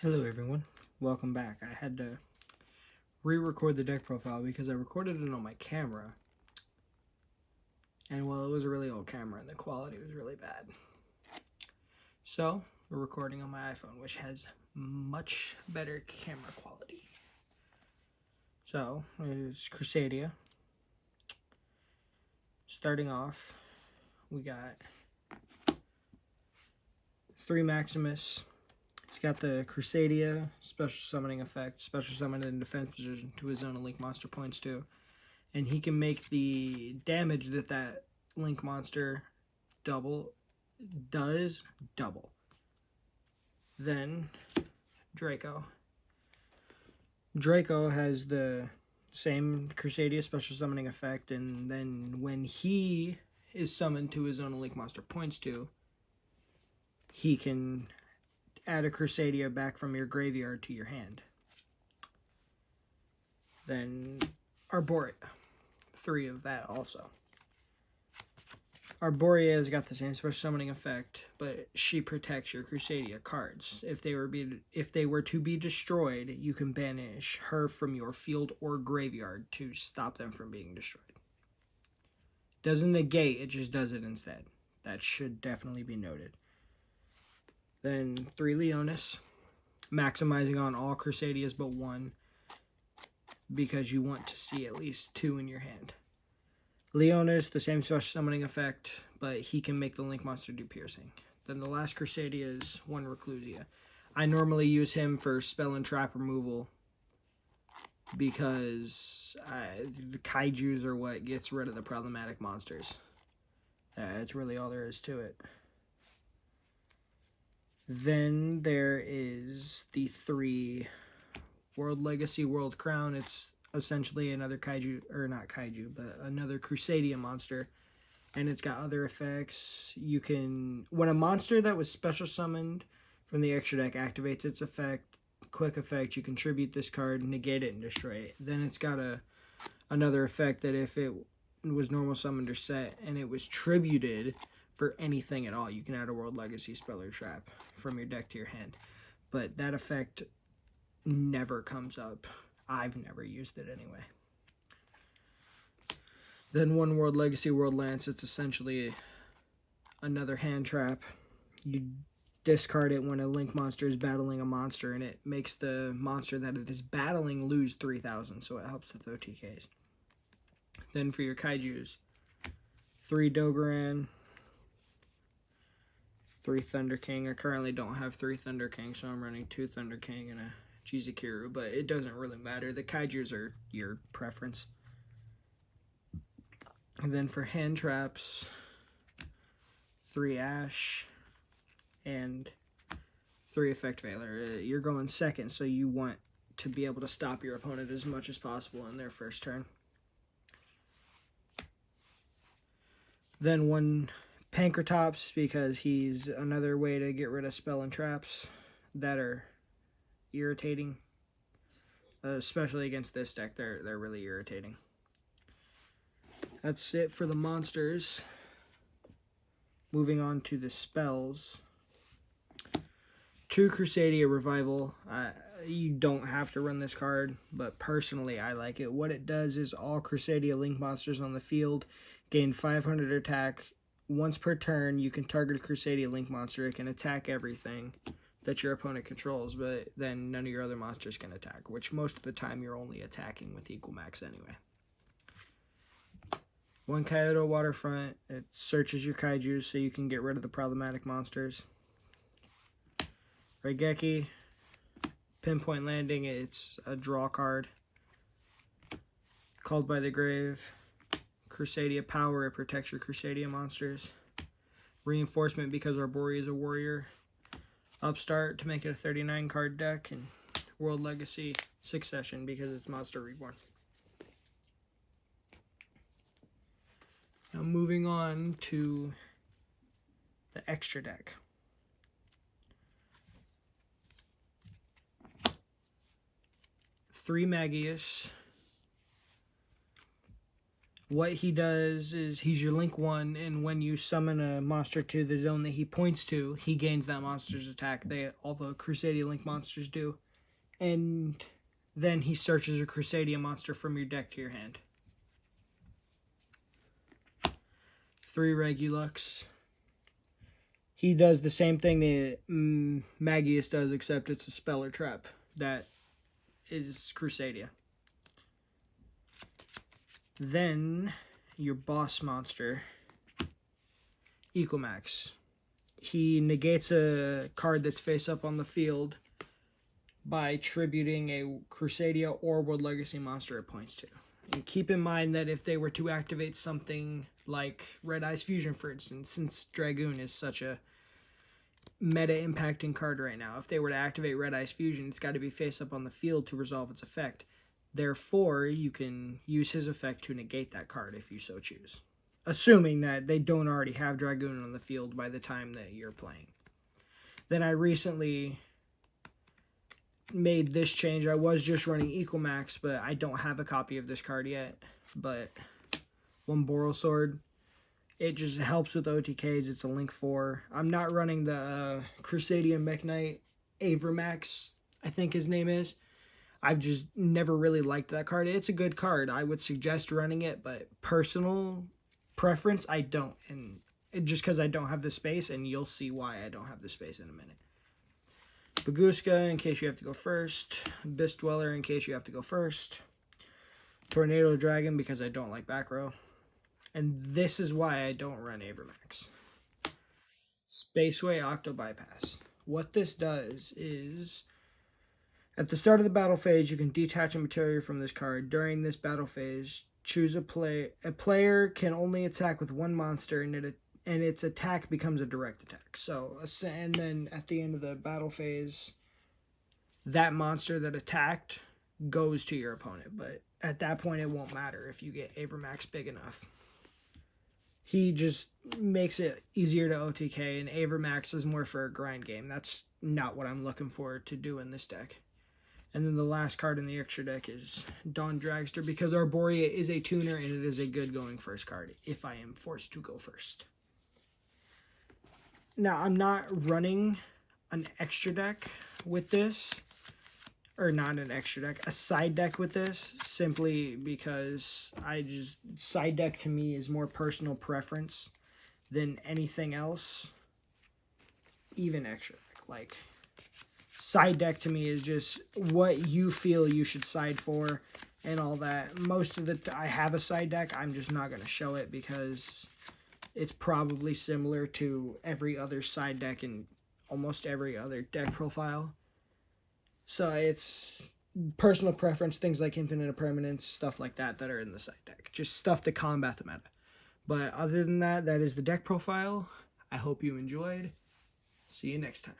Hello everyone, welcome back. I had to re-record the deck profile because I recorded it on my camera, and well, it was a really old camera and the quality was really bad. So we're recording on my iPhone, which has much better camera quality. So it's Crusadia. Starting off, we got 3 Maximus. He's got the Crusadia special summoning effect, special summon in defense position to his own and link monster points too. And he can make the damage that link monster does double. Then Draco. Draco has the same Crusadia special summoning effect, and then when he is summoned to his own and link monster points to, he can add a Crusadia back from your graveyard to your hand. Then Arborea. 3 of that also. Arborea has got the same special summoning effect, but she protects your Crusadia cards. If they were to be destroyed, you can banish her from your field or graveyard to stop them from being destroyed. Doesn't negate, it just does it instead. That should definitely be noted. Then 3 Leonis, maximizing on all Crusadias but 1, because you want to see at least 2 in your hand. Leonis, the same special summoning effect, but he can make the link monster do piercing. Then the last Crusadia is 1 Reclusia. I normally use him for spell and trap removal because the kaijus are what gets rid of the problematic monsters. That's really all there is to it. Then there is the 3 World Legacy World Crown. It's essentially another kaiju, or not kaiju, but another Crusadia monster. And it's got other effects. You can, when a monster that was special summoned from the extra deck activates its effect, quick effect, you can tribute this card, negate it, and destroy it. Then it's got another effect that if it was normal summoned or set and it was tributed for anything at all, you can add a World Legacy spell or trap from your deck to your hand. But that effect never comes up. I've never used it anyway. Then 1 World Legacy World Lance. It's essentially another hand trap. You discard it when a link monster is battling a monster, and it makes the monster that it is battling lose 3,000, so it helps with OTKs. Then for your kaijus, 3 Dogoran, 3 Thunder King. I currently don't have 3 Thunder King, so I'm running 2 Thunder King and a Jizukiru, but it doesn't really matter. The kaijus are your preference. And then for hand traps, 3 Ash and 3 Effect Veiler. You're going second, so you want to be able to stop your opponent as much as possible in their first turn. Then 1 Pankratops, because he's another way to get rid of spell and traps that are irritating, especially against this deck. They're really irritating. That's it for the monsters. Moving on to the spells. 2 Crusadia Revival. You don't have to run this card, but personally I like it. What it does is all Crusadia link monsters on the field gain 500 attack. Once per turn, you can target a Crusadia link monster. It can attack everything that your opponent controls, but then none of your other monsters can attack, which most of the time you're only attacking with equal max anyway. 1 Kyoto Waterfront. It searches your kaijus so you can get rid of the problematic monsters. Raigeki, Pinpoint Landing. It's a draw card. Called by the Grave. Crusadia Power. It protects your Crusadia monsters. Reinforcement, because Arborea is a warrior. Upstart, to make it a 39 card deck, and World Legacy Succession, because it's Monster Reborn. Now moving on to the extra deck. Three Magius, What he does is he's your link 1, and when you summon a monster to the zone that he points to, he gains that monster's attack. All the Crusadia link monsters do. And then he searches a Crusadia monster from your deck to your hand. 3 Regulux. He does the same thing that Magius does, except it's a spell or trap. That is Crusadia. Then, your boss monster, Ecomax. He negates a card that's face up on the field by tributing a Crusadia or World Legacy monster it points to. And keep in mind that if they were to activate something like Red Eyes Fusion, for instance, since Dragoon is such a meta-impacting card right now, if they were to activate Red Eyes Fusion, it's got to be face up on the field to resolve its effect. Therefore, you can use his effect to negate that card if you so choose. Assuming that they don't already have Dragoon on the field by the time that you're playing. Then I recently made this change. I was just running Ecomax, but I don't have a copy of this card yet. But one Boral Sword. It just helps with OTKs. It's a link 4. I'm not running the Crusadia Mech Knight Avermax, I think his name is. I've just never really liked that card. It's a good card. I would suggest running it, but personal preference, I don't. And just because I don't have the space, and you'll see why I don't have the space in a minute. Baguska, in case you have to go first. Abyss Dweller, in case you have to go first. Tornado Dragon, because I don't like back row. And this is why I don't run Avermax. Spaceway Octo Bypass. What this does is, at the start of the battle phase, you can detach a material from this card. During this battle phase, choose a play. A player can only attack with one monster, and its attack becomes a direct attack. So, and then at the end of the battle phase, that monster that attacked goes to your opponent. But at that point, it won't matter if you get Avermax big enough. He just makes it easier to OTK, and Avermax is more for a grind game. That's not what I'm looking for to do in this deck. And then the last card in the extra deck is Dawn Dragster, because Arborea is a tuner, and it is a good going first card if I am forced to go first. Now, I'm not running an extra deck with this, or not an extra deck, a side deck with this, simply because side deck to me is more personal preference than anything else, even extra deck. Like, side deck to me is just what you feel you should side for and all that. Most of I have a side deck, I'm just not going to show it because it's probably similar to every other side deck in almost every other deck profile. So it's personal preference, things like Infinite Impermanence, stuff like that are in the side deck. Just stuff to combat the meta. But other than that, that is the deck profile. I hope you enjoyed. See you next time.